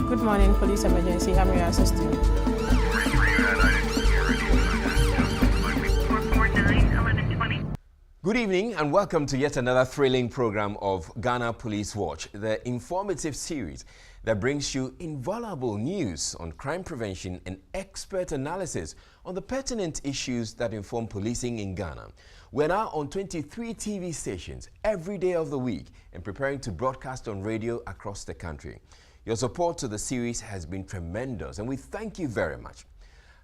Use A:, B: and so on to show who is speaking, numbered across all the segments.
A: Good morning, police emergency. How may I assist you?
B: Good evening and welcome to yet another thrilling program of Ghana Police Watch, the informative series that brings you invaluable news on crime prevention and expert analysis on the pertinent issues that inform policing in Ghana. We're now on 23 TV stations every day of the week and preparing to broadcast on radio across the country. Your support to the series has been tremendous and we thank you very much.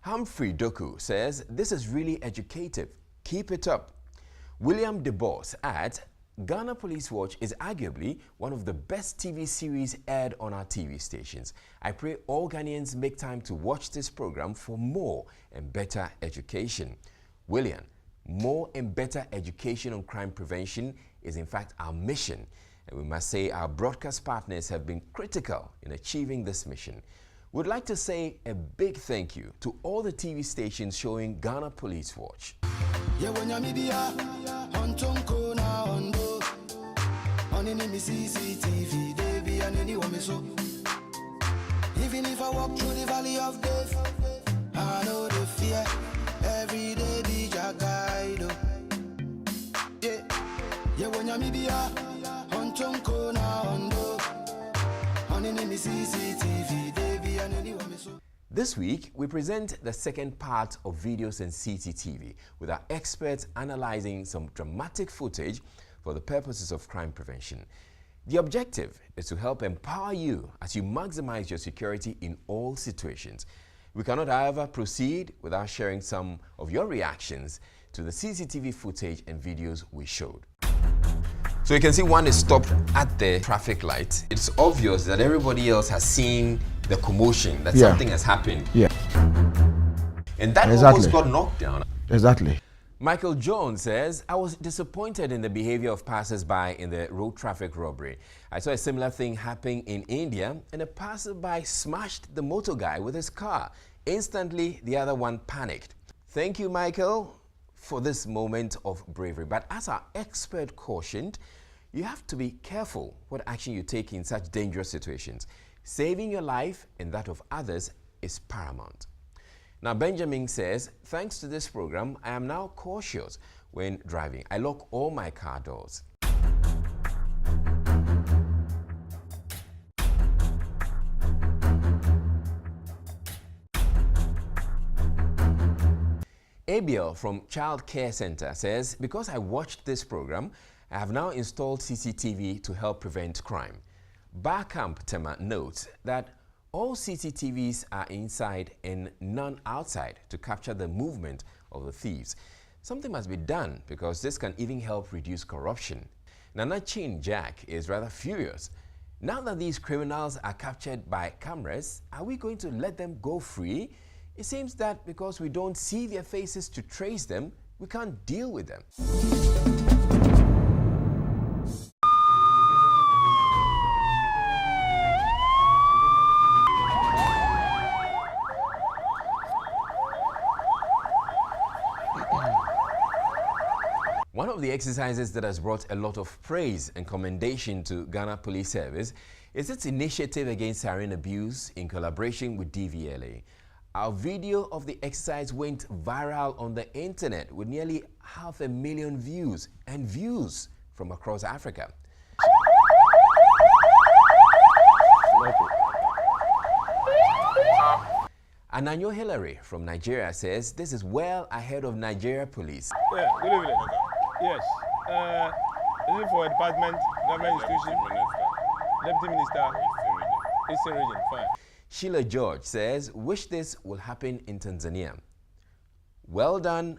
B: Humphrey Doku says, "This is really educative. Keep it up." William DeBoss adds, "Ghana Police Watch is arguably one of the best TV series aired on our TV stations. I pray all Ghanaians make time to watch this program for more and better education." William, more and better education on crime prevention is in fact our mission. And we must say our broadcast partners have been critical in achieving this mission. We'd like to say a big thank you to all the TV stations showing Ghana Police Watch.
C: CCTV, even if I walk through the valley of death, I know the fear. Every day be your guide. Yeah, when you be on Chonko na ondo, on any CCTV, baby, and anyone so.
B: This week, we present the second part of Videos and CCTV with our experts analyzing some dramatic footage for the purposes of crime prevention. The objective is to help empower you as you maximize your security in all situations. We cannot, however, proceed without sharing some of your reactions to the CCTV footage and videos we showed. So you can see one is stopped at the traffic light. It's obvious that everybody else has seen the commotion, that something has happened.
D: Yeah.
B: And that almost got knocked down.
D: Exactly.
B: Michael Jones says, "I was disappointed in the behavior of passers-by in the road traffic robbery. I saw a similar thing happening in India and a passer-by smashed the motor guy with his car. Instantly, the other one panicked." Thank you, Michael, for this moment of bravery. But as our expert cautioned, you have to be careful what action you take in such dangerous situations. Saving your life and that of others is paramount. Now, Benjamin says, "Thanks to this program, I am now cautious when driving. I lock all my car doors." Abiel from Child Care Center says, "Because I watched this program, I have now installed CCTV to help prevent crime." Barcamp Tema notes that all CCTVs are inside and none outside to capture the movement of the thieves. Something must be done because this can even help reduce corruption. Nana Chin Jack is rather furious. Now that these criminals are captured by cameras, are we going to let them go free? It seems that because we don't see their faces to trace them, we can't deal with them. One of the exercises that has brought a lot of praise and commendation to Ghana Police Service is its initiative against siren abuse in collaboration with DVLA. Our video of the exercise went viral on the internet with nearly 500,000 views and views from across Africa. Ananyo Hillary from Nigeria says this is well ahead of Nigeria Police.
E: Yeah, good evening. Yes. Is it for a department, government institution? Deputy Minister, Eastern Region, fine.
B: Sheila George says, "Wish this will happen in Tanzania." Well done,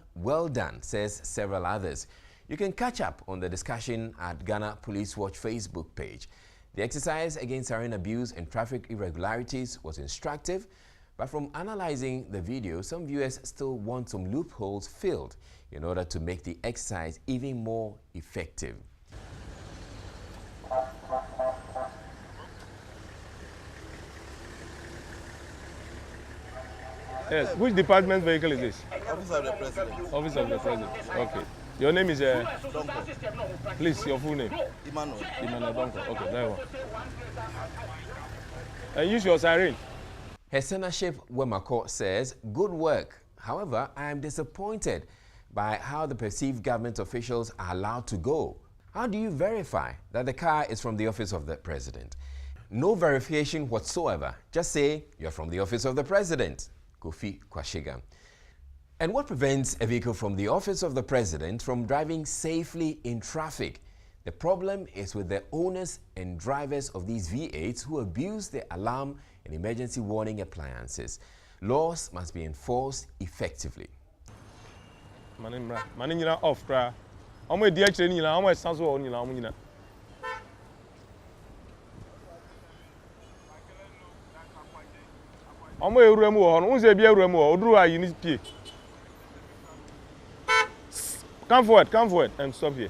B: says several others. You can catch up on the discussion at Ghana Police Watch Facebook page. The exercise against siren abuse and traffic irregularities was instructive, but from analyzing the video, some viewers still want some loopholes filled in order to make the exercise even more effective.
E: Yes, which department vehicle is this?
F: Office of the President.
E: Office of the President. Okay. Your name is
F: Donko.
E: Please, your full name.
F: Emmanuel.
E: Emmanuel Donko. Okay, that one. and use your siren.
B: Her Senatorship Wemako says, good work. However, I am disappointed by how the perceived government officials are allowed to go. How do you verify that the car is from the office of the president? No verification whatsoever. Just say you're from the office of the president. Kofi Kwashiga. And what prevents a vehicle from the office of the president from driving safely in traffic? The problem is with the owners and drivers of these V8s who abuse the alarm and emergency warning appliances. Laws must be enforced effectively.
E: Manina off cry. I'm with the actually, I'm with Sanso on you. I'm with Remo on who's a beer Remo or do I you need to come forward, and stop here.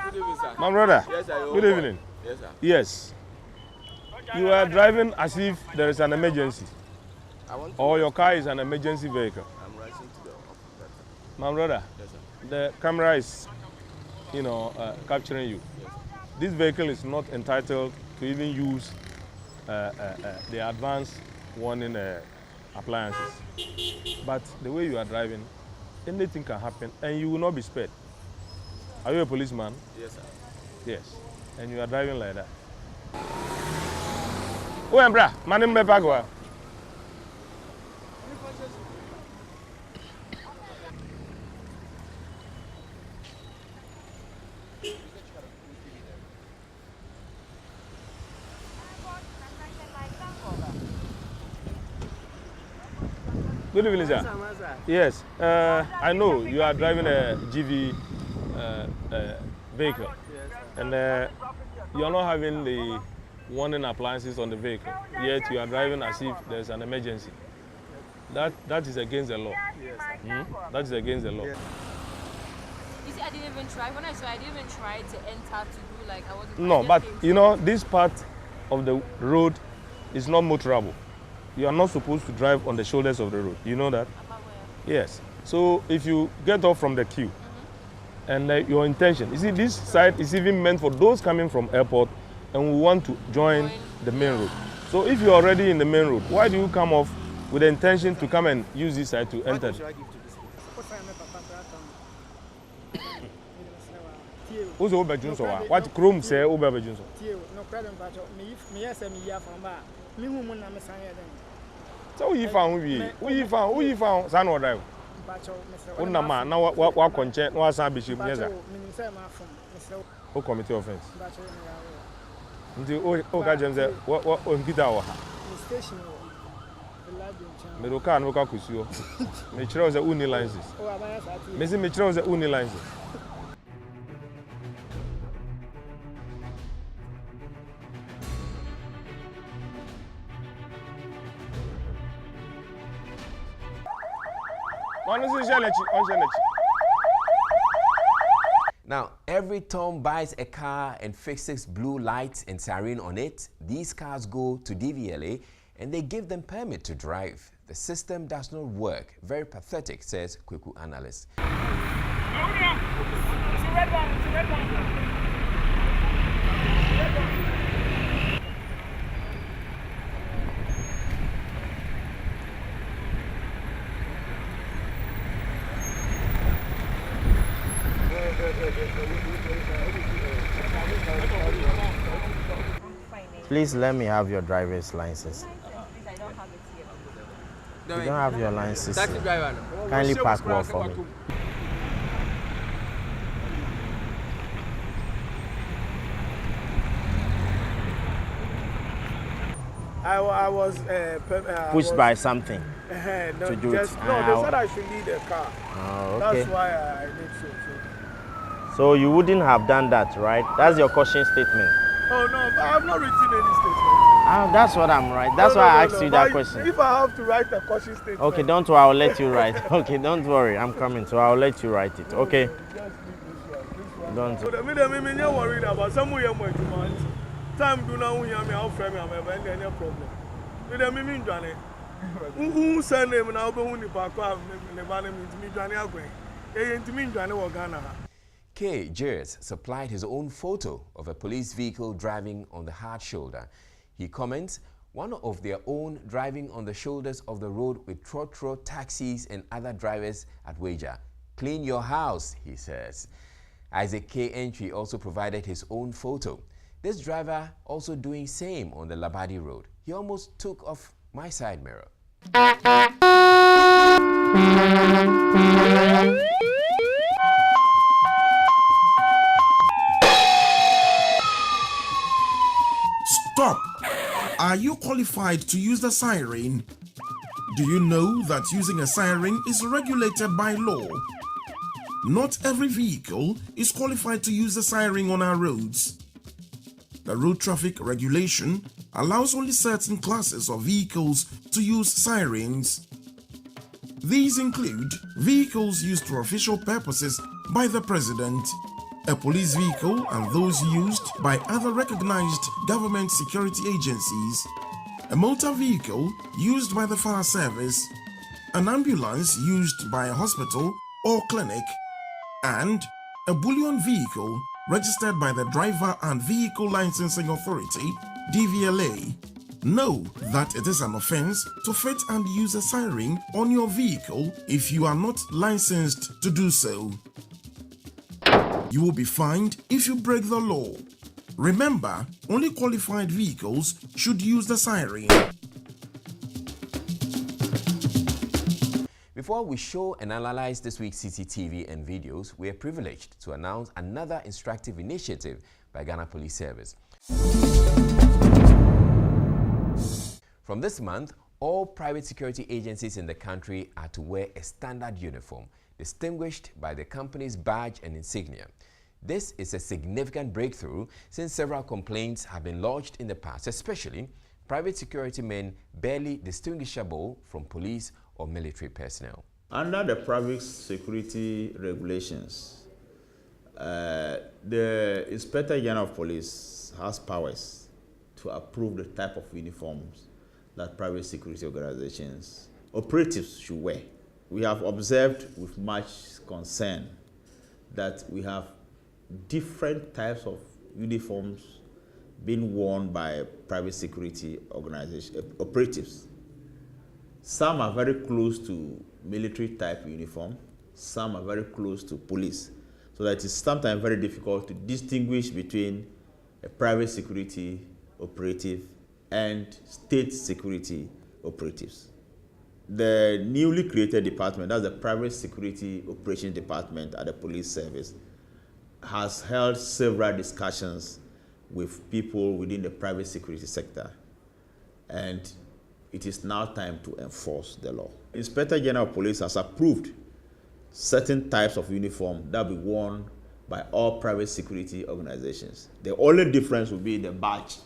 F: Good evening, sir.
E: My brother,
F: Yes, sir.
E: good evening.
F: Yes, sir.
E: Yes. You are driving as if there is an emergency, or your car is an emergency vehicle.
F: I'm rushing to the office.
E: My brother,
F: Yes, sir.
E: the camera is, capturing you.
F: Yes, sir.
E: This vehicle is not entitled to even use the advanced warning appliances. But the way you are driving, anything can happen and you will not be spared. Are you a policeman?
F: Yes, sir.
E: Yes. And you are driving like that. Oh, Embra, my name is Pagwa. Good evening, sir. Yes, I know you are driving a GV vehicle, and you are not having the warning appliances on the vehicle, yet you are driving as if there's an emergency. That is against the law. That is against the law.
D: You see, I didn't even try. When I saw, I didn't even try to enter to do like I wasn't.
E: No, but you know, this part of the road is not motorable. You are not supposed to drive on the shoulders of the road. You know that? Yes. So if you get off from the queue, and your intention, you see, this side is even meant for those coming from airport and who want to join the main road. So if you're already in the main road, why do you come off with the intention to come and use this side to enter? Who's over Junso? What Chrome say over Junso? So you found San or Drive. Unama, now what consent was a bishop, yes, who committee offense? Until Oka James, what on Gita? Medoka and Oka Kusio. Mitchell was the uni lenses. Missy Mitchell was the uni lenses.
B: Now, every Tom buys a car and fixes blue lights and siren on it. These cars go to DVLA and they give them permit to drive. The system does not work. Very pathetic, says Kweku analyst.
G: Please let me have your driver's license.
D: I don't have it
G: You
D: here.
G: don't have your license.
F: Taxi driver.
G: Kindly park well for me.
H: I was
G: Pushed by something.
H: no,
G: to do
H: just,
G: it.
H: No, they said I should leave the car.
G: Oh, okay.
H: That's why I did so.
G: So you wouldn't have done that, right? That's your caution statement.
H: Oh no, but I have not written any statement.
G: That's what I'm right. That's why I asked you that question.
H: If I have to write a caution statement.
G: Okay, don't worry, I'll let you write. Okay, don't worry, I'm coming, so I'll let you write it. Okay? Don't.
H: So the minute I'm worried about somewhere I'm going to want. Time do not hear me, I'll frame me, I'm any problem. With the meaning, Johnny. Who surname now? Who ni pakwa ne ba name intimi dwane agwen. Intimi dwane wo Ghana.
B: K. Jers supplied his own photo of a police vehicle driving on the hard shoulder. He comments, one of their own driving on the shoulders of the road with trotro taxis and other drivers at Wager. Clean your house, he says. Isaac K. Entry also provided his own photo. This driver also doing same on the Labadi road. He almost took off my side mirror.
I: Stop! Are you qualified to use the siren? Do you know that using a siren is regulated by law? Not every vehicle is qualified to use the siren on our roads. The road traffic regulation allows only certain classes of vehicles to use sirens. These include vehicles used for official purposes by the President, a police vehicle and those used by other recognized government security agencies, a motor vehicle used by the fire service, an ambulance used by a hospital or clinic, and a bullion vehicle registered by the Driver and Vehicle Licensing Authority, DVLA. Know that it is an offense to fit and use a siren on your vehicle if you are not licensed to do so. You will be fined if you break the law. Remember, only qualified vehicles should use the siren.
B: Before we show and analyze this week's CCTV and videos, we are privileged to announce another instructive initiative by Ghana Police Service. From this month, all private security agencies in the country are to wear a standard uniform, distinguished by the company's badge and insignia. This is a significant breakthrough since several complaints have been lodged in the past, especially private security men barely distinguishable from police or military personnel.
J: Under the private security regulations, the Inspector General of Police has powers to approve the type of uniforms that private security organizations, operatives should wear. We have observed with much concern that we have different types of uniforms being worn by private security organizations, operatives. Some are very close to military type uniform, some are very close to police. So that it's sometimes very difficult to distinguish between a private security operative and state security operatives. The newly created department, that's the Private Security Operations Department at the Police Service, has held several discussions with people within the private security sector, and it is now time to enforce the law. Inspector General of Police has approved certain types of uniform that will be worn by all private security organizations. The only difference will be the badge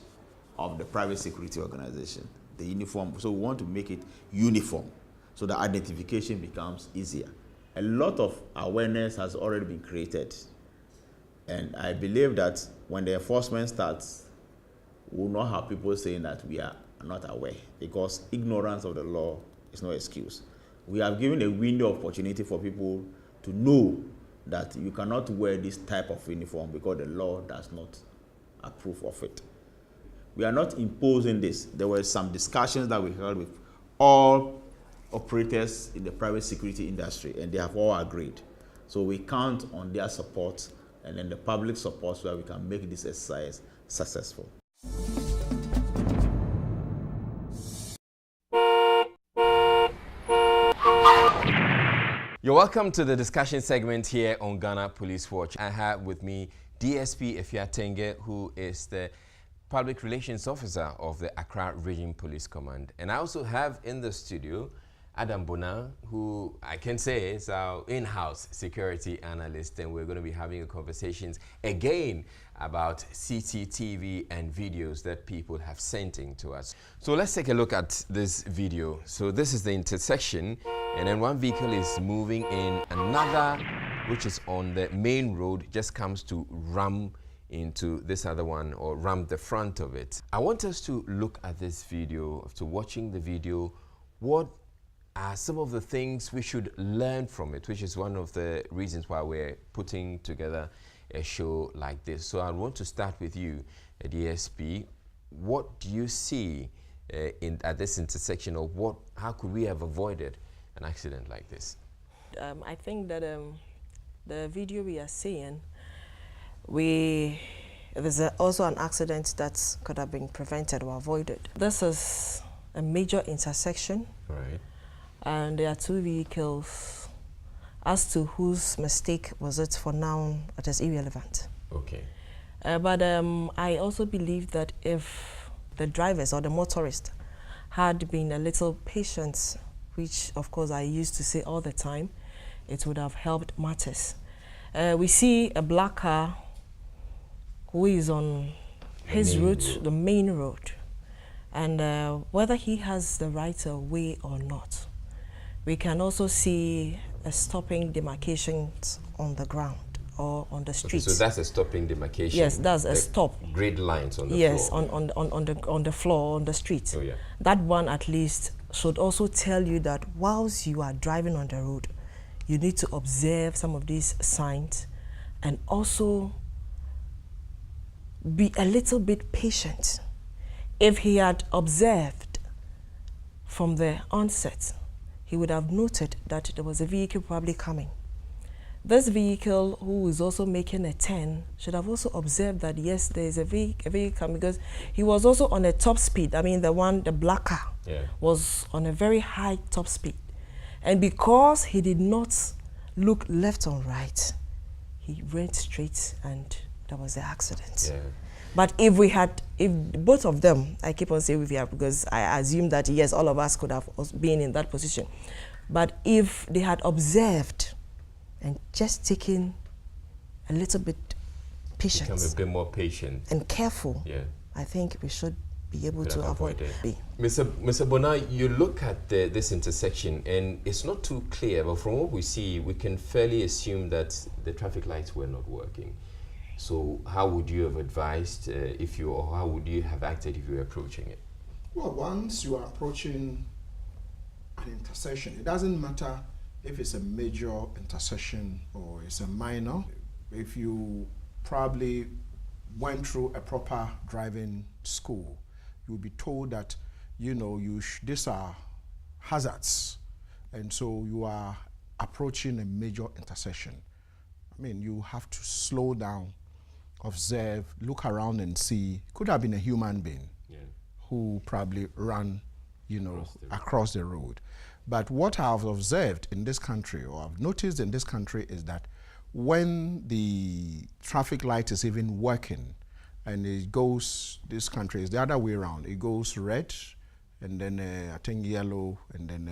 J: of the private security organization, the uniform. So we want to make it uniform so the identification becomes easier. A lot of awareness has already been created, and I believe that when the enforcement starts, we will not have people saying that we are not aware, because ignorance of the law is no excuse. We have given a window of opportunity for people to know that you cannot wear this type of uniform because the law does not approve of it. We are not imposing this. There were some discussions that we held with all operators in the private security industry, and they have all agreed. So we count on their support and then the public support so that we can make this exercise successful.
B: You're welcome to the discussion segment here on Ghana Police Watch. I have with me DSP Efiatenge, who is the Public Relations Officer of the Accra Region Police Command. And I also have in the studio Adam Bona, who I can say is our in-house security analyst, and we're going to be having conversations again about CCTV and videos that people have sent in to us. So let's take a look at this video. So this is the intersection, and then one vehicle is moving in, another, which is on the main road, just comes to ram into this other one, or ram the front of it. I want us to look at this video, after watching the video, what are some of the things we should learn from it, which is one of the reasons why we're putting together a show like this. So I want to start with you, DSP. What do you see at this intersection, or how could we have avoided an accident like this?
K: I think that the video we are seeing, there's also an accident that could have been prevented or avoided. This is a major intersection,
B: right?
K: And there are two vehicles. As to whose mistake was it, for now, it is irrelevant.
B: Okay.
K: But I also believe that if the drivers or the motorists had been a little patient, which of course I used to say all the time, it would have helped matters. We see a black car who is on his route, the main road, and whether he has the right of way or not. We can also see a stopping demarcations on the ground or on the street.
B: Okay, so that's a stopping demarcation.
K: Yes, that's a stop.
B: Grid lines on the floor.
K: Yes, on the floor, on the street.
B: Oh, yeah.
K: That one at least should also tell you that whilst you are driving on the road, you need to observe some of these signs and also be a little bit patient. If he had observed from the onset, he would have noted that there was a vehicle probably coming. This vehicle, who is also making a turn, should have also observed that yes, there is a vehicle coming, because he was also on a top speed. I mean, the black car was on a very high top speed. And because he did not look left or right, he went straight and there was the accident.
B: Yeah.
K: But if both of them, I keep on saying we have, because I assume that yes, all of us could have been in that position. But if they had observed and just taken a little bit patient,
B: become a bit more patient
K: and careful,
B: yeah,
K: I think we should be able to avoid it.
B: Mr. Bona, you look at this intersection and it's not too clear, but from what we see, we can fairly assume that the traffic lights were not working. So how would you have advised or how would you have acted if you were approaching it?
I: Well, once you are approaching an intersection, it doesn't matter if it's a major intersection or it's a minor. If you probably went through a proper driving school, you'll be told that, you know, these are hazards. And so you are approaching a major intersection. I mean, you have to slow down, observe, look around and see. Could have been a human being who probably ran, you know, across the road. But what I've observed in this country, or I've noticed in this country, is that when the traffic light is even working, and it goes, this country is the other way around. It goes red, and then I think yellow, and then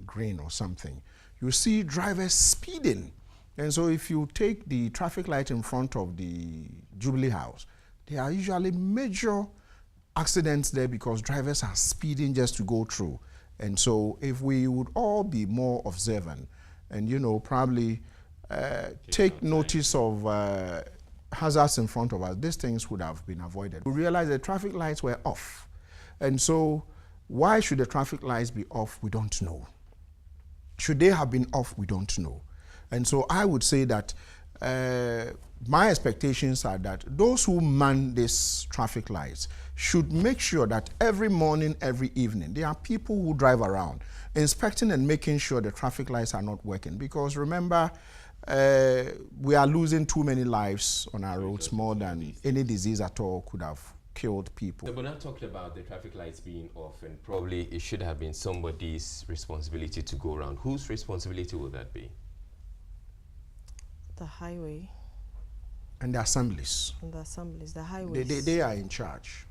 I: green or something. You see drivers speeding. And so if you take the traffic light in front of the Jubilee House, there are usually major accidents there because drivers are speeding just to go through. And so if we would all be more observant and, you know, probably take notice of hazards in front of us, these things would have been avoided. We realized the traffic lights were off. And so why should the traffic lights be off? We don't know. Should they have been off? We don't know. And so I would say that my expectations are that those who man these traffic lights should make sure that every morning, every evening, there are people who drive around inspecting and making sure the traffic lights are not working. Because remember, we are losing too many lives on our roads, more than any disease at all could have killed people.
B: So we're not talking about the traffic lights being off, and probably it should have been somebody's responsibility to go around. Whose responsibility would that be?
K: The highway.
I: And the assemblies.
K: And the assemblies, the highways.
I: They are in charge.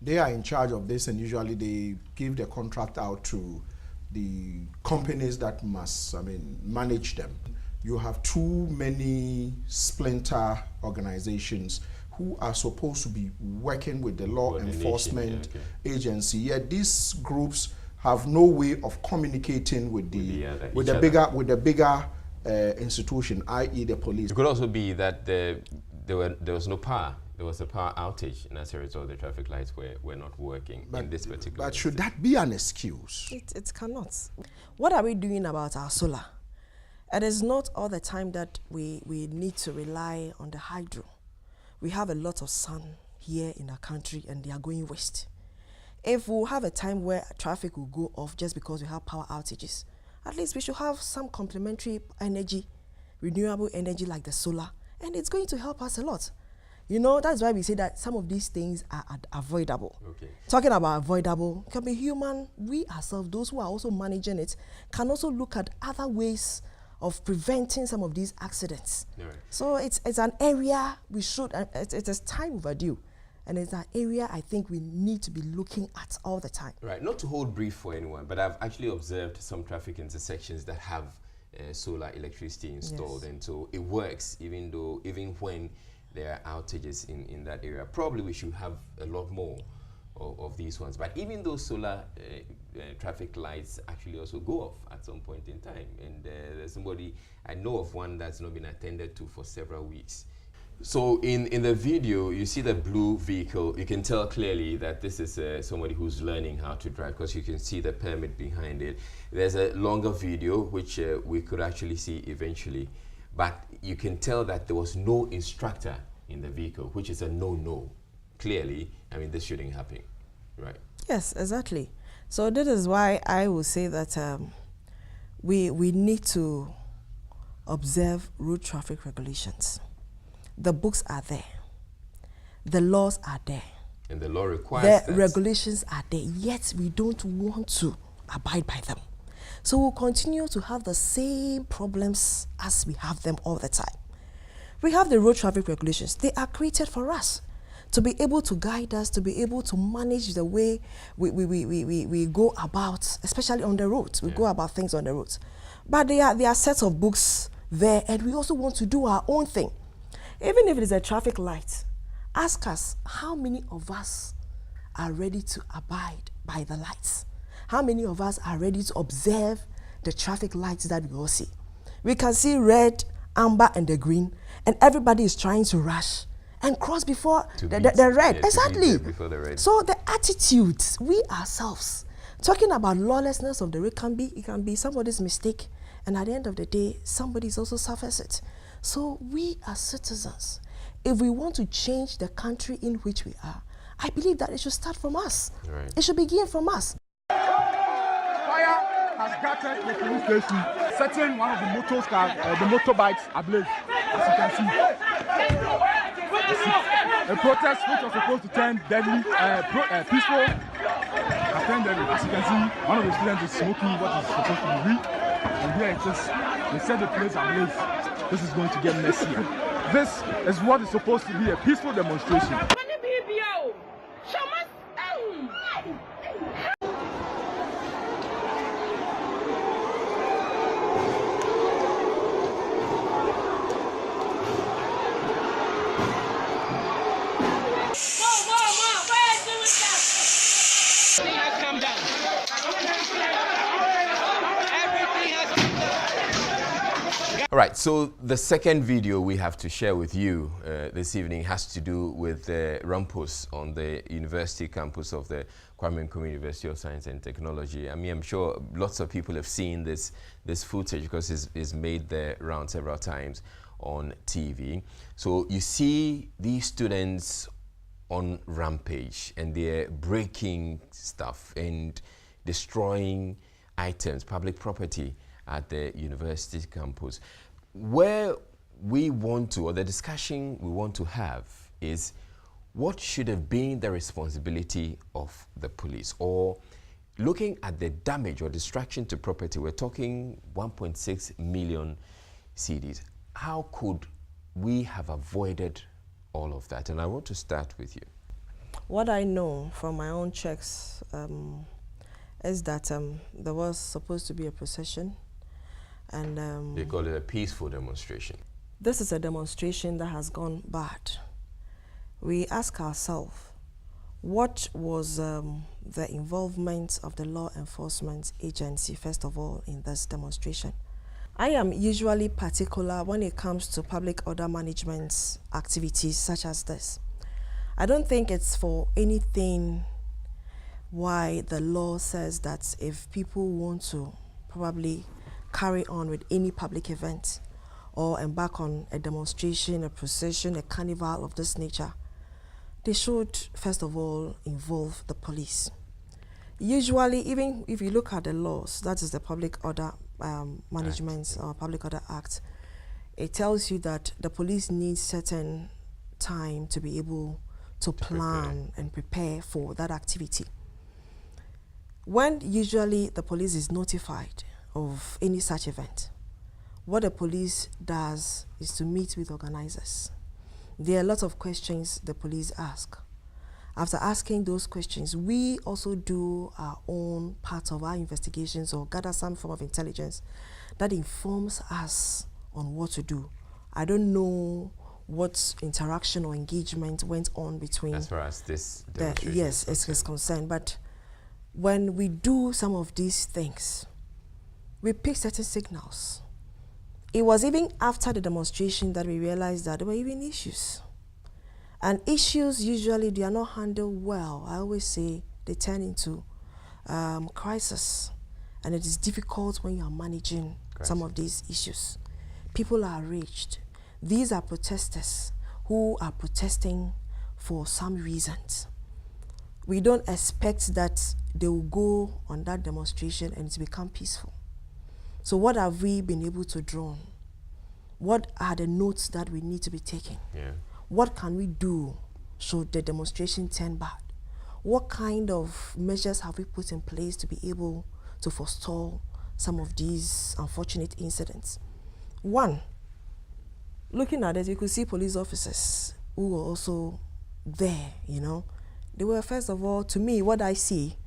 I: They are in charge of this, and usually they give the contract out to the companies that must, manage them. You have too many splinter organizations who are supposed to be working with the law enforcement agency. Yet these groups have no way of communicating with the bigger institution, i.e. the police.
B: It could also be that there was no power. There was a power outage, and as a result, the traffic lights were not working in this particular.
I: But should that be an excuse?
K: It cannot. What are we doing about our solar? It is not all the time that we need to rely on the hydro. We have a lot of sun here in our country, and they are going west. If we have a time where traffic will go off just because we have power outages, at least we should have some complementary energy, renewable energy like the solar, and it's going to help us a lot. You know, that's why we say that some of these things are avoidable.
B: Okay.
K: Talking about avoidable, can be human. We ourselves, those who are also managing it, can also look at other ways of preventing some of these accidents.
B: Right.
K: So it's an area we should, it is time overdue. And it's an area I think we need to be looking at all the time.
B: Right, not to hold brief for anyone, but I've actually observed some traffic intersections that have solar electricity installed,
K: Yes.
B: and so it works even when there are outages in that area. Probably we should have a lot more of these ones, but even those solar traffic lights actually also go off at some point in time, and there's somebody, I know of one that's not been attended to for several weeks. So in the video, you see the blue vehicle. You can tell clearly that this is somebody who's learning how to drive, because you can see the permit behind it. There's a longer video, which we could actually see eventually. But you can tell that there was no instructor in the vehicle, which is a no-no. Clearly, I mean, this shouldn't happen, right?
K: Yes, exactly. So this is why I will say that we need to observe road traffic regulations. The books are there. The laws are there.
B: And the law requires
K: the regulations are there, yet we don't want to abide by them. So we'll continue to have the same problems as we have them all the time. We have the road traffic regulations. They are created for us to be able to guide us, to be able to manage the way we go about, especially on the roads. We go about things on the roads. But there are sets of books there, and we also want to do our own thing. Even if it is a traffic light, ask us, how many of us are ready to abide by the lights? How many of us are ready to observe the traffic lights that we all see? We can see red, amber, and the green, and everybody is trying to rush and cross before the red.
B: Yeah,
K: exactly.
B: Before the red.
K: So the attitudes, we ourselves, talking about lawlessness of the road, it can be somebody's mistake, and at the end of the day, somebody's also suffers it. So we as citizens, if we want to change the country in which we are, I believe that it should start from us.
B: Right.
K: It should begin from us.
L: Fire has gutted the police station, setting one of the motorbikes ablaze, as you can see. A protest which was supposed to turn deadly, peaceful, has turned deadly. As you can see, one of the students is smoking what is supposed to be weed, and here it is. They set the place ablaze. This is going to get messier. This is what is supposed to be a peaceful demonstration.
B: All right, so the second video we have to share with you this evening has to do with the rumpus on the university campus of the Kwame Nkrumah University of Science and Technology. I mean, I'm sure lots of people have seen this footage because it's made the round several times on TV. So you see these students on rampage, and they're breaking stuff and destroying items, public property at the university campus. Where we want to, or the discussion we want to have, is what should have been the responsibility of the police? Or looking at the damage or destruction to property, we're talking 1.6 million cedis. How could we have avoided all of that? And I want to start with you.
K: What I know from my own checks is that there was supposed to be a procession. And
B: they call it a peaceful demonstration.
K: This is a demonstration that has gone bad. We ask ourselves, what was the involvement of the law enforcement agency, first of all, in this demonstration? I am usually particular when it comes to public order management activities such as this. I don't think it's for anything why the law says that if people want to probably carry on with any public event or embark on a demonstration, a procession, a carnival of this nature, they should first of all involve the police. Usually, even if you look at the laws, that is the Public Order Management or Public Order Act, it tells you that the police needs certain time to be able to plan and prepare for that activity. When usually the police is notified of any such event, what the police does is to meet with organizers. There are a lot of questions the police ask. After asking those questions, we also do our own part of our investigations or gather some form of intelligence that informs us on what to do. I don't know what interaction or engagement went on between.
B: As far as this
K: yes, it's concerned. But when we do some of these things, we pick certain signals. It was even after the demonstration that we realized that there were even issues. And issues usually, they are not handled well. I always say they turn into crisis. And it is difficult when you are managing some of these issues. People are enraged. These are protesters who are protesting for some reasons. We don't expect that they will go on that demonstration and it's become peaceful. So what have we been able to draw? What are the notes that we need to be taking?
B: Yeah.
K: What can we do should the demonstration turn bad? What kind of measures have we put in place to be able to forestall some of these unfortunate incidents? One, looking at it, you could see police officers who were also there, you know. They were, first of all, to me, what I see,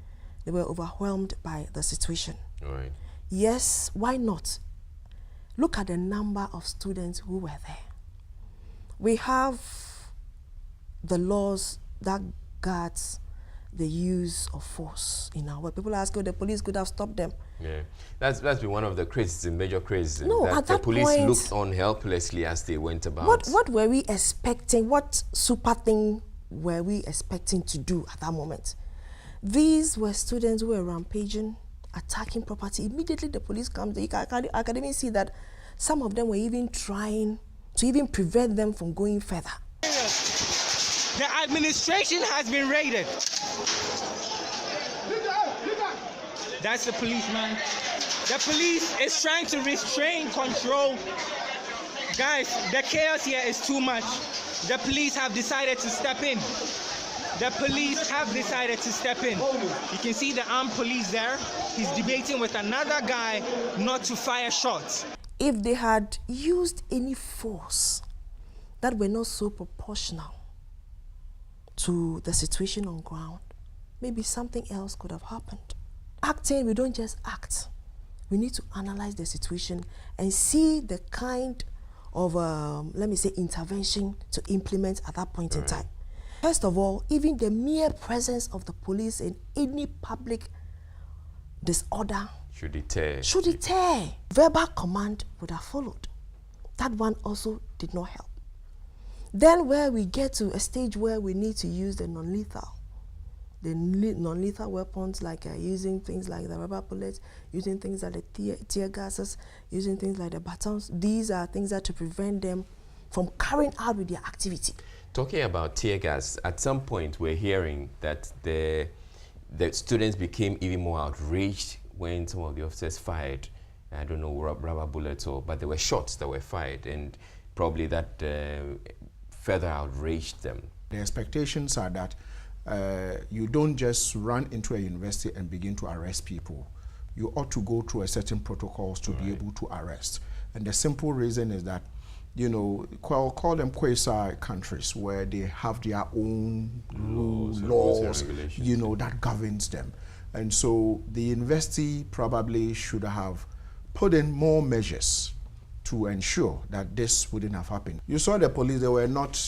K: they were overwhelmed by the situation.
B: Right.
K: Yes, why not? Look at the number of students who were there. We have the laws that guards the use of force in our work. People ask, oh, the police could have stopped them.
B: Yeah, that's been one of the criticism, major criticism.
K: No,
B: that
K: at
B: the
K: that
B: police
K: point,
B: looked on helplessly as they went about.
K: What were we expecting? What super thing were we expecting to do at that moment? These were students who were rampaging, attacking property. Immediately the police comes. I can even see that some of them were even trying to even prevent them from going further.
M: The administration has been raided. That's the police, man. The police is trying to restrain, control. Guys, the chaos here is too much. The police have decided to step in. The police have decided to step in. You can see the armed police there. He's debating with another guy not to fire shots.
K: If they had used any force that were not so proportional to the situation on ground, maybe something else could have happened. Acting, we don't just act. We need to analyze the situation and see the kind of, let me say, intervention to implement at that point in time. First of all, even the mere presence of the police in any public disorder
B: should deter.
K: Verbal command would have followed. That one also did not help. Then where we get to a stage where we need to use the non-lethal weapons, like using things like the rubber bullets, using things like the tear gases, using things like the batons. These are things that to prevent them from carrying out with their activity.
B: Talking about tear gas, at some point we're hearing that the students became even more outraged when some of the officers fired, I don't know, rubber bullets, but there were shots that were fired, and probably that further outraged them.
N: The expectations are that you don't just run into a university and begin to arrest people. You ought to go through a certain protocols to be able to arrest. And the simple reason is that, you know, call them quasi countries where they have their own laws, you know, that governs them. And so the university probably should have put in more measures to ensure that this wouldn't have happened. You saw the police, they were not,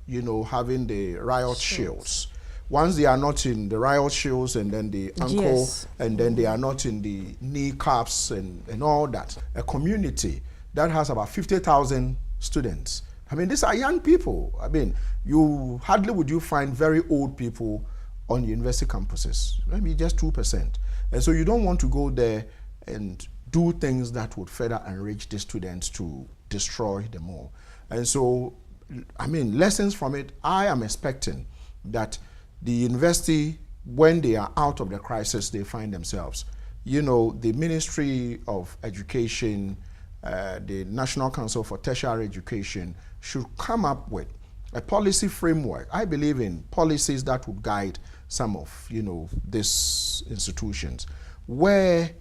N: you know, having the riot shields. once they are not in the riot shoes and then the ankle,
K: Yes.
N: and then they are not in the knee caps and all that. A community that has about 50,000 students. I mean, these are young people. I mean, you hardly would you find very old people on university campuses, maybe just 2%. And so you don't want to go there and do things that would further enrich the students to destroy them all. And so, I mean, lessons from it, I am expecting that the university, when they are out of the crisis they find themselves, you know, the Ministry of Education, the National Council for Tertiary Education should come up with a policy framework. I believe in policies that would guide some of, you know, these institutions, where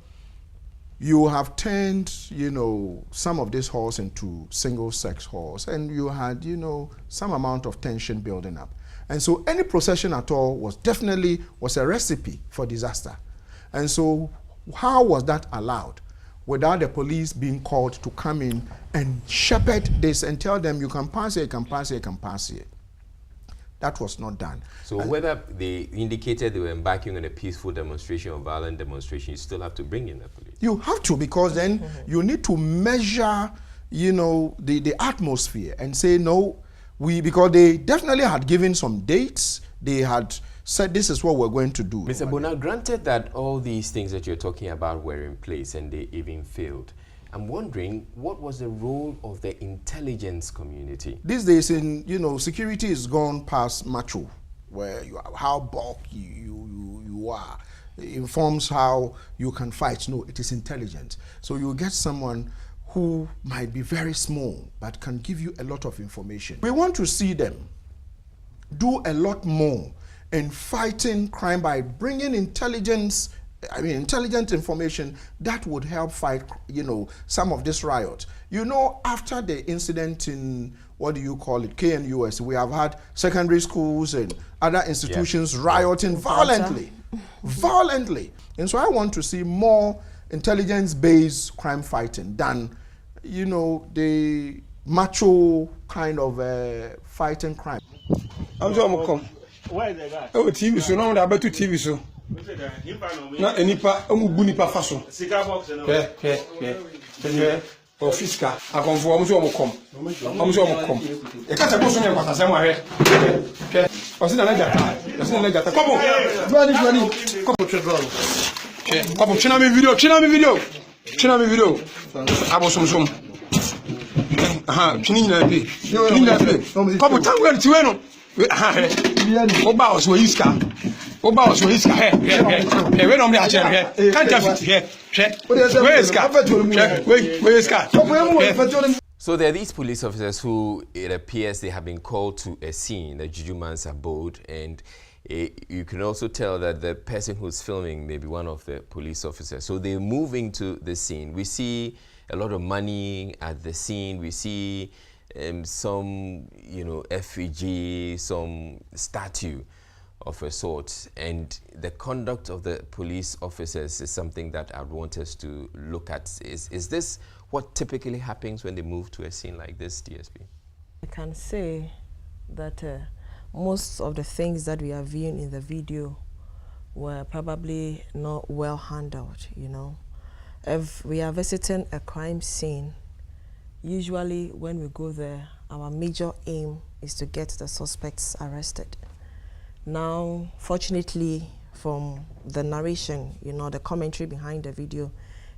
N: you have turned, you know, some of these halls into single-sex halls, and you had, you know, some amount of tension building up. And so any procession at all was definitely a recipe for disaster. And so how was that allowed without the police being called to come in and shepherd this and tell them you can pass here, you can pass here, you can pass here? That was not done.
B: So whether they indicated they were embarking on a peaceful demonstration or violent demonstration, you still have to bring in the police.
N: You have to, because then you need to measure, you know, the atmosphere and say, no, because they definitely had given some dates. They had said this is what we're going to do.
B: Mr. Bona, granted that all these things that you're talking about were in place and they even failed, I'm wondering, what was the role of the intelligence community?
N: These days, in, you know, security is gone past macho, where you are, how bulky you are. It informs how you can fight. No, it is intelligent. So you get someone who might be very small but can give you a lot of information. We want to see them do a lot more in fighting crime by bringing intelligent information that would help fight, you know, some of this riot. You know, after the incident in, what do you call it, KNUS, we have had secondary schools and other institutions rioting violently. Violently. And so I want to see more intelligence-based crime fighting than, you know, the macho kind of fighting crime.
H: I'm sure I'm come. Oh, TV so now that to TV so. Na enipa amubu nipa faso. O fiska akonfo am so come. Am so come. E ka se bo so ne kwata se mo ahwe. O si na na jata. O si na na jata. Come on. Duani. Come on, Trevor. Come on, china me video. Abosom. Aha, chini na be. Come on, tango ti we no. Oba oso iska. Hey, we don't have here. Can't have it here. Where is car?
B: So there are these police officers who, it appears, they have been called to a scene, the Juju man's abode, and you can also tell that the person who's filming may be one of the police officers. So they're moving to the scene. We see a lot of money at the scene. We see some, you know, effigy, some statue of a sort, and the conduct of the police officers is something that I'd want us to look at. Is this what typically happens when they move to a scene like this, DSP?
K: I can say that most of the things that we are viewing in the video were probably not well handled, you know. If we are visiting a crime scene, usually when we go there, our major aim is to get the suspects arrested. Now, fortunately, from the narration, you know, the commentary behind the video,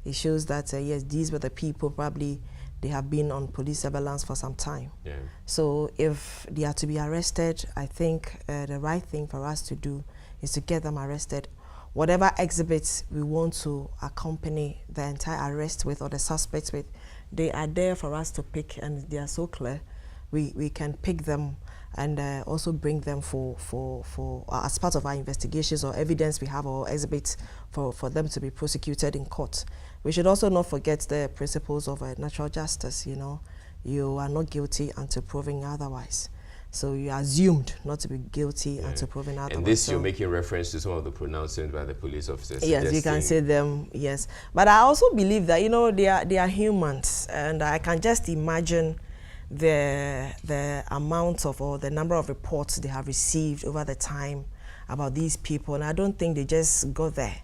K: it shows that, yes, these were the people, probably they have been on police surveillance for some time. Yeah. So if they are to be arrested, I think the right thing for us to do is to get them arrested. Whatever exhibits we want to accompany the entire arrest with or the suspects with, they are there for us to pick, and they are so clear. We can pick them and also bring them for as part of our investigations or evidence we have or exhibits for them to be prosecuted in court. We should also not forget the principles of natural justice. You know, you are not guilty until proven otherwise. So you are assumed not to be guilty until proven otherwise.
B: And this, you're making reference to some of the pronouncements by the police officers.
K: Yes, you can say them, yes. But I also believe that, you know, they are humans, and I can just imagine the amount of, or the number of reports they have received over the time about these people, and I don't think they just got there.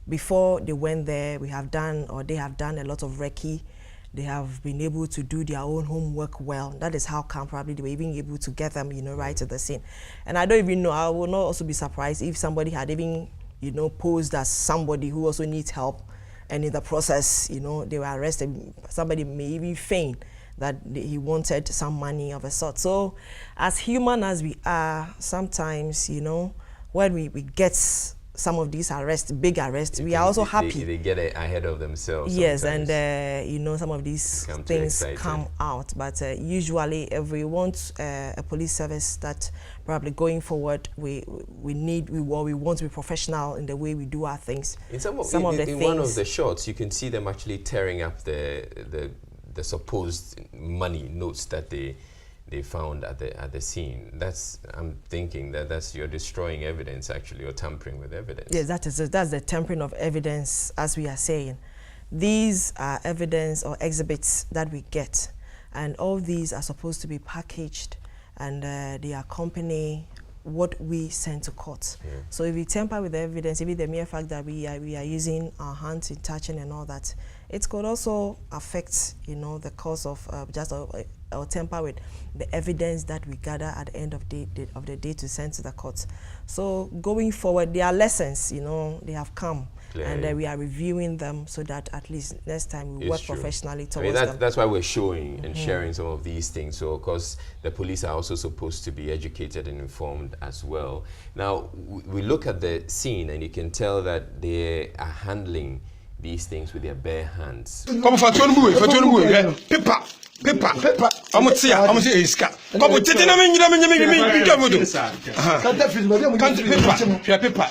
K: Before they went there, they have done a lot of recce. They have been able to do their own homework well. That is how come probably they were even able to get them, right at the scene. And I don't even know, I will not also be surprised if somebody had even, posed as somebody who also needs help, and in the process, they were arrested. Somebody may even feign that he wanted some money of a sort. So as human as we are, sometimes, when we get some of these arrests, big arrests, we are also happy.
B: They get ahead of themselves.
K: Yes,
B: sometimes.
K: And some of these things come out. But usually, if we want a police service that probably going forward, we want to be professional in the way we do our things.
B: In one of the shots, you can see them actually tearing up the supposed money notes that they found at the scene. I'm thinking that's you're destroying evidence actually, or tampering with evidence.
K: Yes, that's the tampering of evidence, as we are saying. These are evidence or exhibits that we get, and all these are supposed to be packaged, and they accompany what we send to court. Yeah. So if we tamper with the evidence, even the mere fact that we are using our hands in touching and all that, it could also affect the cause of or tamper with the evidence that we gather at the end of the day to send to the court. So going forward, there are lessons, they have come. Clearly. And we are reviewing them so that at least next time we work professionally towards them.
B: That's why we're showing and sharing some of these things. So, of course, the police are also supposed to be educated and informed as well. Now, we look at the scene and you can tell that they are handling these things with their bare hands.
H: Paper. I'm going to say iska.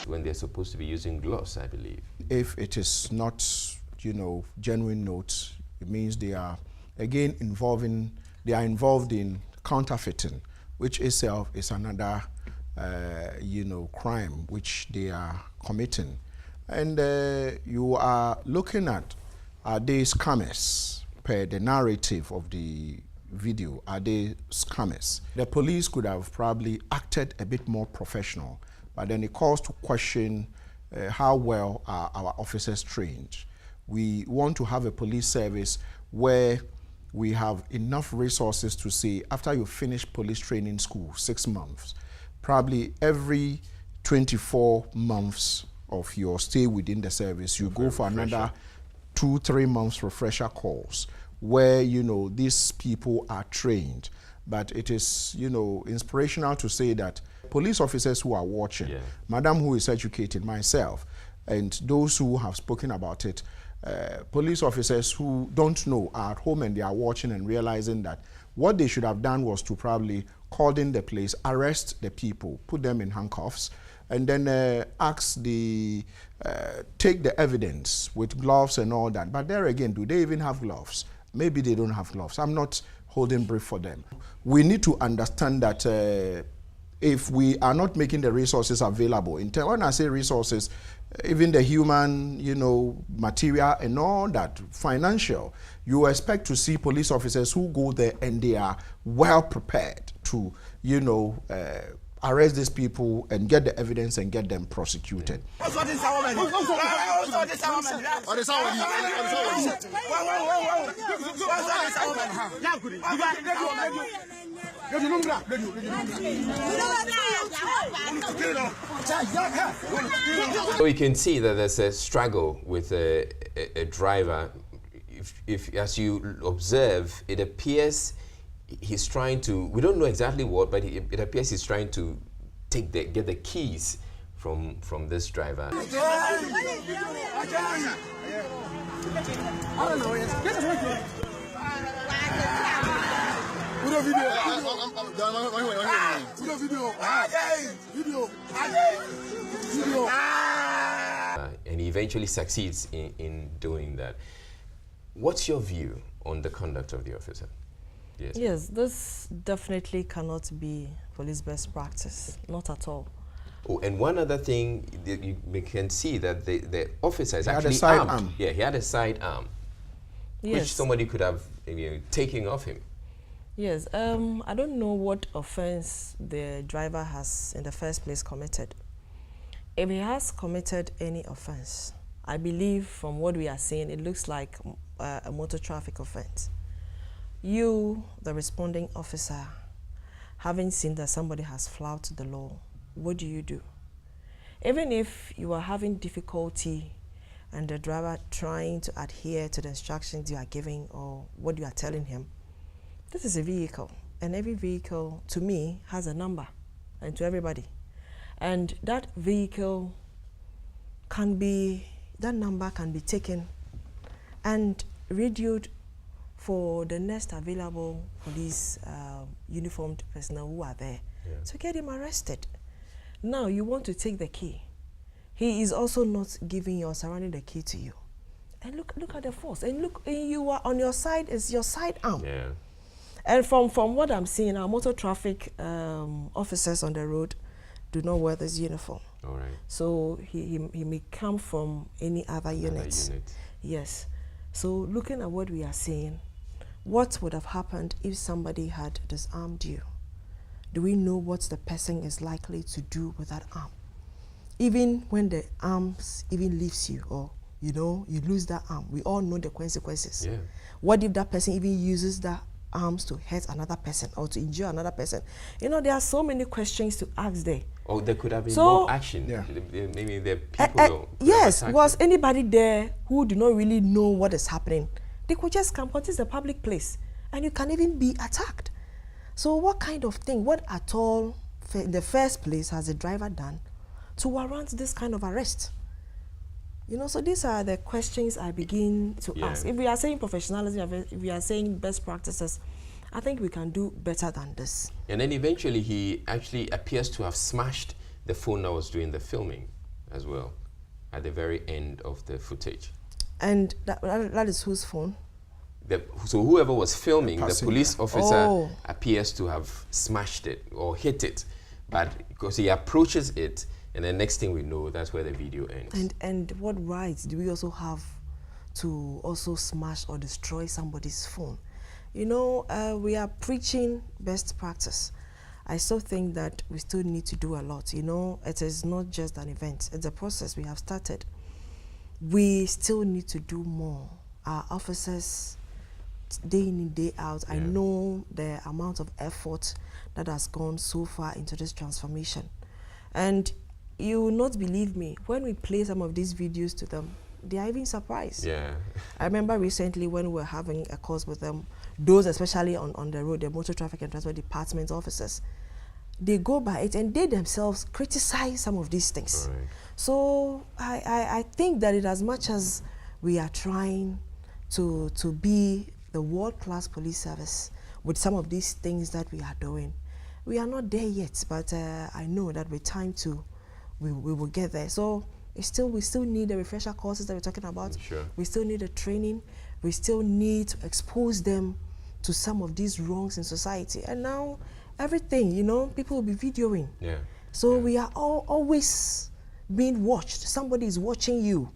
B: When they're supposed to be using gloves, I believe.
N: If it is not, genuine notes, it means they are again involved in counterfeiting, which itself is another, crime which they are committing. And you are looking at, are they scammers? Per the narrative of the video, are they scammers? The police could have probably acted a bit more professional, but then it calls to question how well are our officers trained. We want to have a police service where we have enough resources to say, after you finish police training school, 6 months, probably every 24 months of your stay within the service, you go for another 2-3 months refresher course where these people are trained. But it is inspirational to say that police officers who are watching, Madam who is educated, myself, and those who have spoken about it, police officers who don't know are at home and they are watching and realizing that what they should have done was to probably cordon the place, arrest the people, put them in handcuffs, and then take the evidence with gloves and all that. But there again, do they even have gloves? Maybe they don't have gloves. I'm not holding brief for them. We need to understand that if we are not making the resources available, when I say resources, even the human, material and all that, financial, you expect to see police officers who go there and they are well prepared to, arrest these people and get the evidence and get them prosecuted.
B: So you can see that there's a struggle with a driver. If as you observe, it appears he's trying to, we don't know exactly what, but it appears he's trying to get the keys from this driver. And he eventually succeeds in doing that. What's your view on the conduct of the officer?
K: Yes, this definitely cannot be police best practice, not at all.
B: Oh, and one other thing, we can see that the officer is actually
N: armed.
B: Yeah, he had a sidearm, which somebody could have taken off him.
K: Yes, I don't know what offense the driver has in the first place committed. If he has committed any offense, I believe from what we are seeing, it looks like a motor traffic offense. You, the responding officer, having seen that somebody has flouted the law, what do you do? Even if you are having difficulty and the driver trying to adhere to the instructions you are giving or what you are telling him, this is a vehicle, and every vehicle, to me, has a number, and to everybody. And that vehicle can be, that number can be taken and radioed for the next available police uniformed personnel who are there to get him arrested. Now you want to take the key. He is also not giving you or surrounding the key to you. And look at the force. And look, you are on your side, is your sidearm.
B: Yeah.
K: And from what I'm seeing, our motor traffic officers on the road do not wear this uniform.
B: All right.
K: So he may come from any other unit. Yes. So looking at what we are seeing, what would have happened if somebody had disarmed you? Do we know what the person is likely to do with that arm? Even when the arms even leaves you, or you know, you lose that arm, we all know the consequences.
B: Yeah.
K: What if that person even uses that arms to hurt another person or to injure another person? You know, there are so many questions to ask there.
B: Or there could have been more action. Yeah. Maybe the people
K: yes, was anybody there who do not really know what is happening? They could just come, because it's a public place, and you can even be attacked. So what kind of thing, what at all, in the first place, has the driver done to warrant this kind of arrest? You know, so these are the questions I begin to ask. If we are saying professionalism, if we are saying best practices, I think we can do better than this.
B: And then eventually he actually appears to have smashed the phone that was doing the filming as well at the very end of the footage.
K: And that is whose phone?
B: So whoever was filming, the police officer appears to have smashed it or hit it, but because he approaches it, and the next thing we know, that's where the video ends.
K: And what rights do we also have to also smash or destroy somebody's phone? You know, we are preaching best practice. I still think that we still need to do a lot. You know, it is not just an event, it's a process we have started. We still need to do more. Our officers, day in and day out, I know the amount of effort that has gone so far into this transformation. And you will not believe me, when we play some of these videos to them, they are even surprised.
B: Yeah.
K: I remember recently when we were having a course with them, those especially on the road, the motor traffic and transport department officers, they go by it and they themselves criticize some of these things.
B: Right.
K: So I think that it, as much as we are trying to be the world-class police service with some of these things that we are doing, we are not there yet, but I know that with time we will get there. So we still need the refresher courses that we're talking about.
B: Sure.
K: We still need the training. We still need to expose them to some of these wrongs in society. And now everything, you know, people will be videoing.
B: Yeah.
K: So we are always being watched. Somebody is watching you.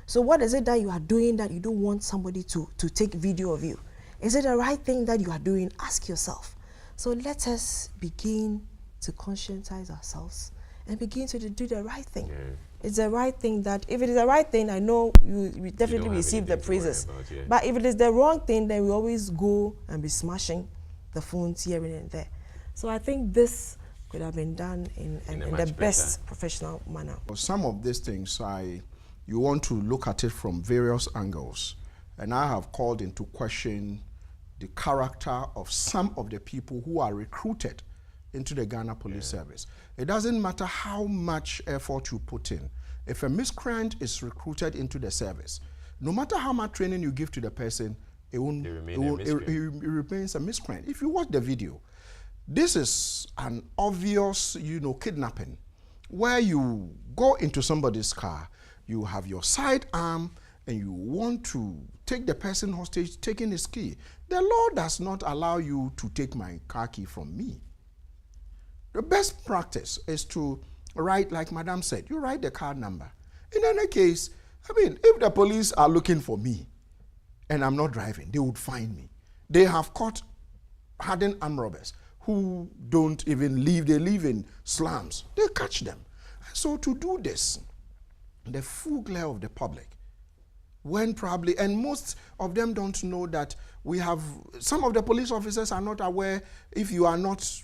K: So what is it that you are doing that you don't want somebody to take video of you? Is it the right thing that you are doing? Ask yourself. So let us begin to conscientize ourselves and begin to do the right thing.
B: Yeah.
K: It's the right thing that, if it is the right thing, I know you definitely receive the praises. But if it is the wrong thing, then we always go and be smashing the phones here and there. So I think this could have been done in the best professional manner.
N: Some of these things, you want to look at it from various angles. And I have called into question the character of some of the people who are recruited into the Ghana Police Service. It doesn't matter how much effort you put in. If a miscreant is recruited into the service, no matter how much training you give to the person, it remains a miscreant. If you watch the video, this is an obvious, kidnapping, where you go into somebody's car, you have your sidearm, and you want to take the person hostage, taking his key. The law does not allow you to take my car key from me. The best practice is to write, like Madam said, you write the car number. In any case, if the police are looking for me and I'm not driving, they would find me. They have caught hardened armed robbers who don't even live, they live in slums. They catch them. So to do this, the full glare of the public, when probably, and most of them don't know that we have, some of the police officers are not aware if you are not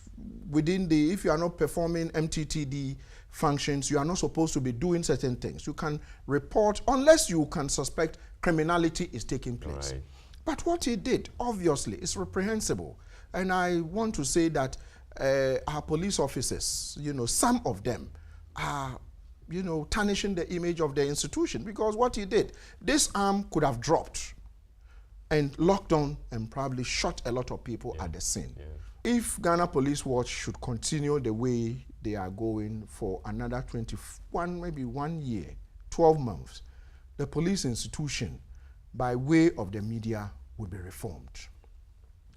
N: if you are not performing MTTD functions, you are not supposed to be doing certain things. You can report unless you can suspect criminality is taking place. Right. But what he did, obviously, is reprehensible. And I want to say that our police officers, some of them are, tarnishing the image of the institution, because what he did, this arm could have dropped and locked on and probably shot a lot of people at the scene. Yeah. If Ghana Police Watch should continue the way they are going for another 21, maybe 1 year, 12 months, the police institution, by way of the media, would be reformed.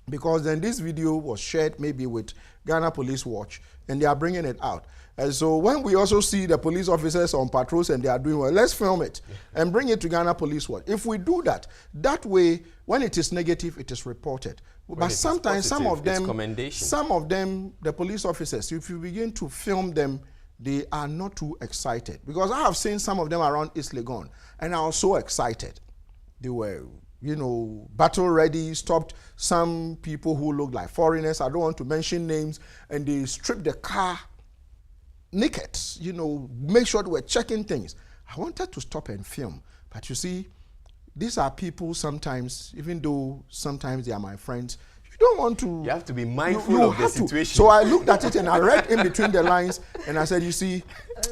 N: Because then this video was shared maybe with Ghana Police Watch, and they are bringing it out. And so when we also see the police officers on patrols and they are doing well, let's film it and bring it to Ghana Police Watch. If we do that, that way, when it is negative, it is reported. But sometimes some of them, the police officers, if you begin to film them, they are not too excited. Because I have seen some of them around East Legon, and I was so excited. They were, battle ready, stopped some people who looked like foreigners. I don't want to mention names. And they stripped the car naked, make sure they were checking things. I wanted to stop and film. But you see, these are people sometimes, even though sometimes they are my friends, you don't want to... You
B: have to be mindful of the situation.
N: So I looked at it and I read in between the lines and I said, you see,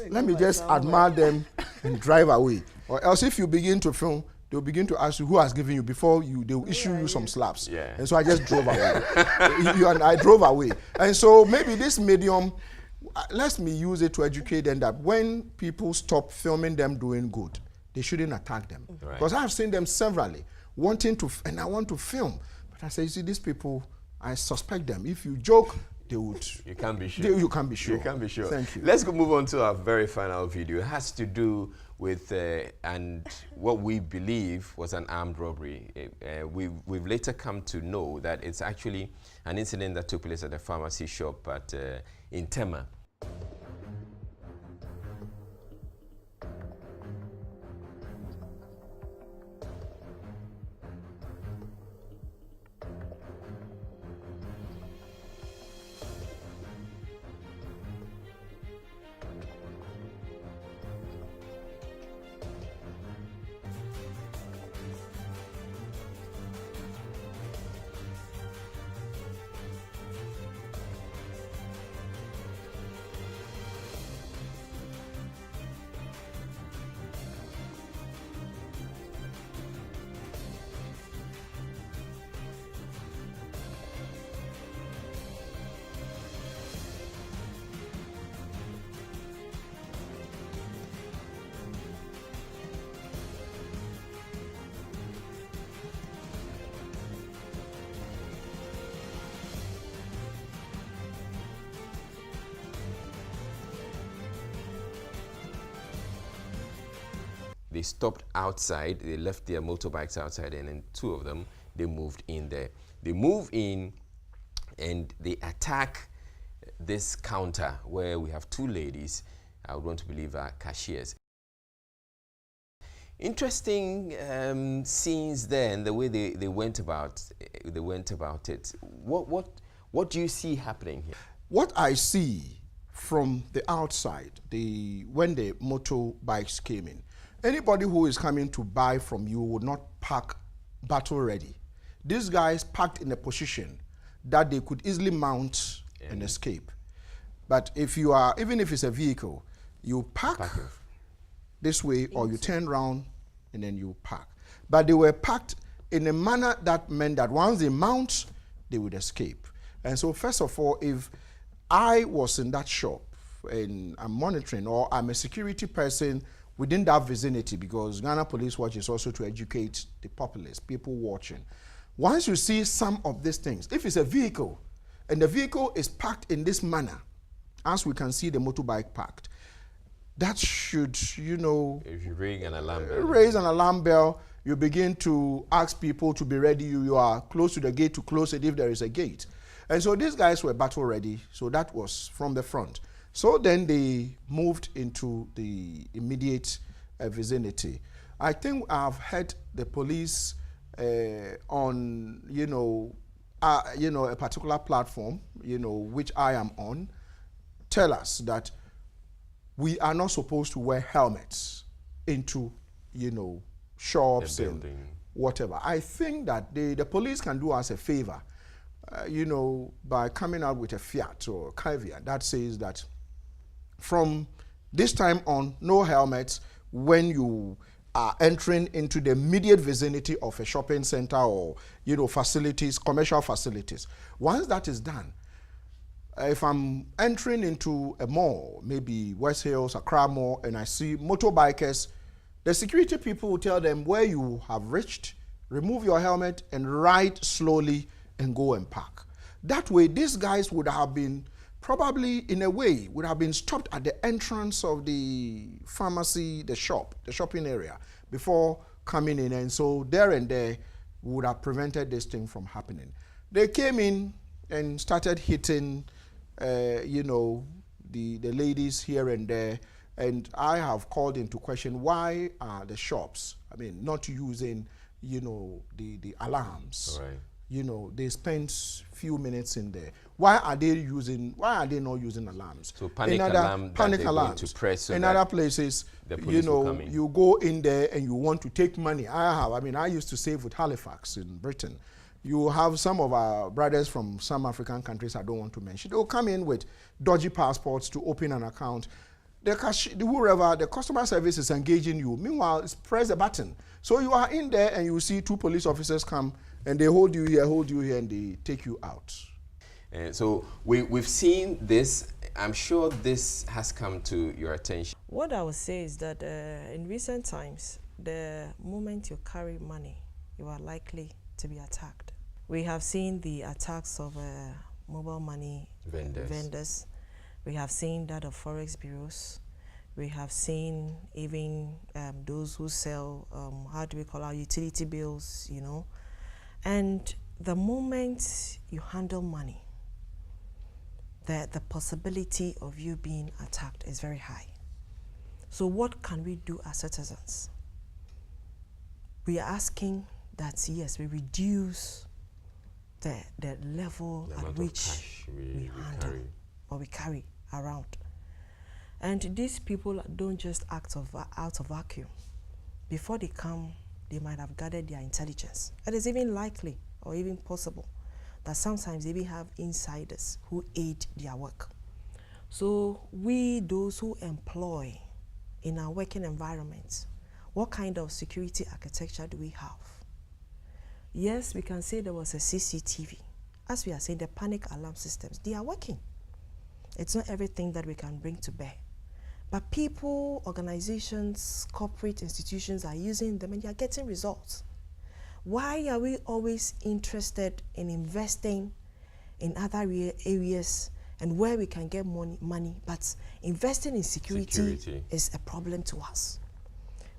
N: let me just admire them and drive away. Or else if you begin to film, they'll begin to ask you who has given you before they'll issue you some slaps. Yeah. And so I just drove away. I drove away. And so maybe this medium, let me use it to educate them that when people stop filming them doing good, they shouldn't attack them. Right. Because I've seen them severally wanting to, and I want to film. But I say, you see, these people, I suspect them. If you joke, they would.
B: You can't be sure.
N: You can't be sure.
B: You can't be sure.
N: Thank you.
B: Let's move on to our very final video. It has to do with and what we believe was an armed robbery. We've later come to know that it's actually an incident that took place at a pharmacy shop in Tema. They stopped outside, they left their motorbikes outside, and then two of them, they moved in there. They move in and they attack this counter where we have two ladies, I would want to believe are cashiers. Interesting scenes there and the way they went about it. What do you see happening here?
N: What I see from the outside, when the motorbikes came in, anybody who is coming to buy from you would not park battle ready. These guys parked in a position that they could easily mount and escape. But if you are, even if it's a vehicle, you park this way or you turn around and then you park. But they were parked in a manner that meant that once they mount, they would escape. And so first of all, if I was in that shop and I'm monitoring, or I'm a security person within that vicinity, because Ghana Police Watch is also to educate the populace, people watching. Once you see some of these things, if it's a vehicle, and the vehicle is parked in this manner, as we can see the motorbike parked, that should, if you
B: ring an alarm bell.
N: Raise an alarm bell, you begin to ask people to be ready. You are close to the gate to close it if there is a gate. And so these guys were battle ready, so that was from the front. So then they moved into the immediate vicinity. I think I've heard the police on, a particular platform, which I am on, tell us that we are not supposed to wear helmets into, shops and whatever. I think that the police can do us a favor, by coming out with a fiat or caveat that says that from this time on, no helmets when you are entering into the immediate vicinity of a shopping center or, facilities, commercial facilities. Once that is done, if I'm entering into a mall, maybe West Hills, Accra Mall, and I see motorbikers, the security people will tell them where you have reached, remove your helmet and ride slowly and go and park. That way, these guys would have been, probably in a way, would have been stopped at the entrance of the pharmacy, the shopping area, before coming in. And so there and there would have prevented this thing from happening. They came in and started hitting, the ladies here and there. And I have called into question, why are the shops, not using, the alarms?
B: Right.
N: They spend few minutes in there. Why are they not using alarms?
B: So panic alarms to press so
N: in other places, you go in there and you want to take money. I used to save with Halifax in Britain. You have some of our brothers from some African countries I don't want to mention. They'll come in with dodgy passports to open an account. The customer service is engaging you. Meanwhile, it's press a button. So you are in there and you see two police officers come and they hold you here, and they take you out.
B: So we've seen this. I'm sure this has come to your attention.
K: What I would say is that in recent times, the moment you carry money, you are likely to be attacked. We have seen the attacks of mobile money vendors. We have seen that of forex bureaus. We have seen even those who sell, our utility bills, And the moment you handle money, the possibility of you being attacked is very high. So what can we do as citizens? We are asking that, yes, we reduce the level at which we handle or we carry around. And these people don't just act out of vacuum. Before they come, they might have gathered their intelligence. It is even likely or even possible that sometimes they even have insiders who aid their work. So we, those who employ in our working environments, what kind of security architecture do we have? Yes, we can say there was a CCTV. As we are saying, the panic alarm systems, they are working. It's not everything that we can bring to bear. But people, organizations, corporate institutions are using them and they are getting results. Why are we always interested in investing in other areas and where we can get money, but investing in security is a problem to us?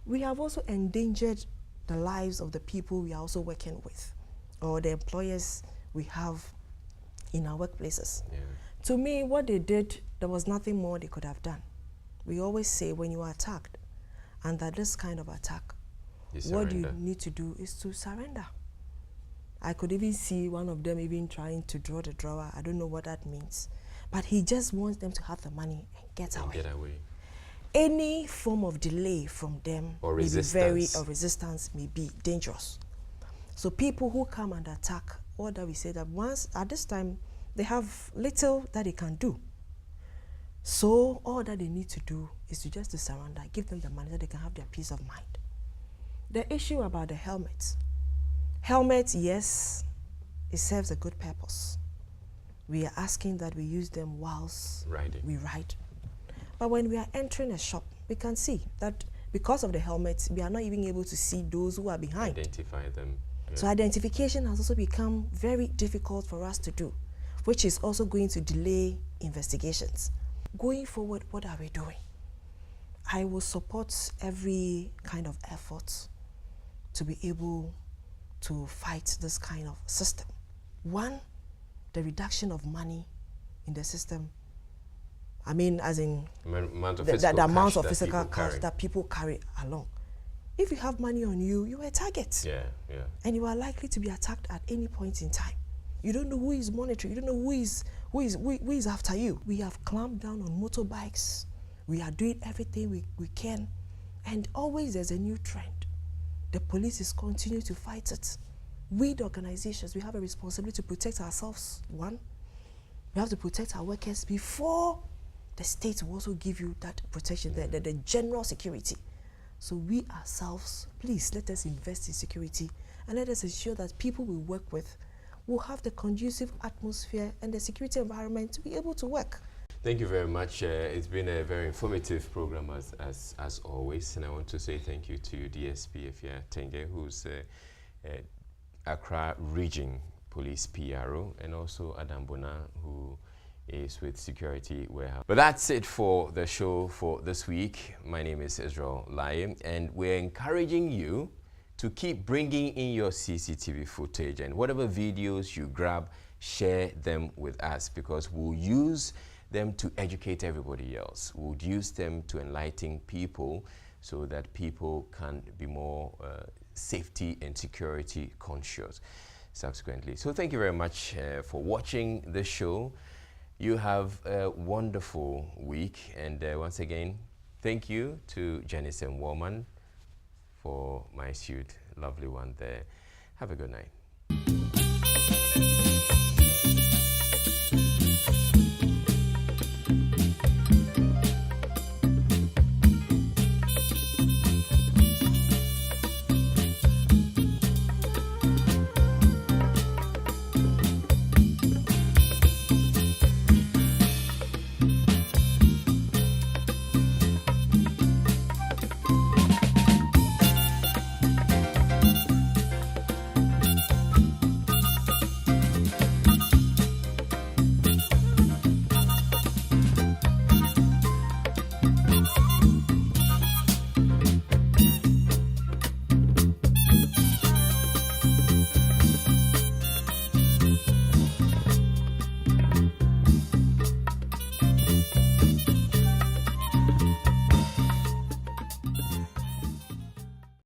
K: We have also endangered the lives of the people we are also working with, or the employers we have in our workplaces. Yeah. To me, what they did, there was nothing more they could have done. We always say when you are attacked, under this kind of attack, what you need to do is to surrender. I could even see one of them even trying to draw the drawer. I don't know what that means. But he just wants them to have the money and get away. Any form of delay from them or resistance may be dangerous. So people who come and attack, or that we say that once at this time, they have little that they can do. So all that they need to do is to surrender, give them the money so they can have their peace of mind. The issue about the helmets. Helmets, yes, it serves a good purpose. We are asking that we use them whilst we ride. But when we are entering a shop, we can see that because of the helmets, we are not even able to see those who are behind.
B: Identify them. Yeah. So
K: identification has also become very difficult for us to do, which is also going to delay investigations. Going forward, what are we doing? I will support every kind of effort to be able to fight this kind of system. One, the reduction of money in the system I mean, as in
B: amount of
K: the amount of
B: cash
K: physical cash that people carry along. If you have money on you, you are a target.
B: Yeah.
K: And you are likely to be attacked at any point in time. You don't know who is monitoring. You don't know who is after you. We have clamped down on motorbikes. We are doing everything we can. And always there's a new trend. The police is continuing to fight it. We, the organizations, we have a responsibility to protect ourselves, one. We have to protect our workers before the state will also give you that protection, the general security. So we ourselves, please let us invest in security and let us ensure that people we work with will have the conducive atmosphere and the security environment to be able to work.
B: Thank you very much. It's been a very informative program as always, and I want to say thank you to DSP Efia Tenge, who's Accra Region Police PRO, and also Adam Bona, who is with Security Warehouse. But that's it for the show for this week. My name is Israel Laye, and we're encouraging you to keep bringing in your CCTV footage, and whatever videos you grab, share them with us, because we'll use them to educate everybody else. We'll use them to enlighten people so that people can be more safety and security conscious subsequently. So thank you very much for watching the show. You have a wonderful week, and once again, thank you to Janice and Woman for my suit, lovely one there. Have a good night.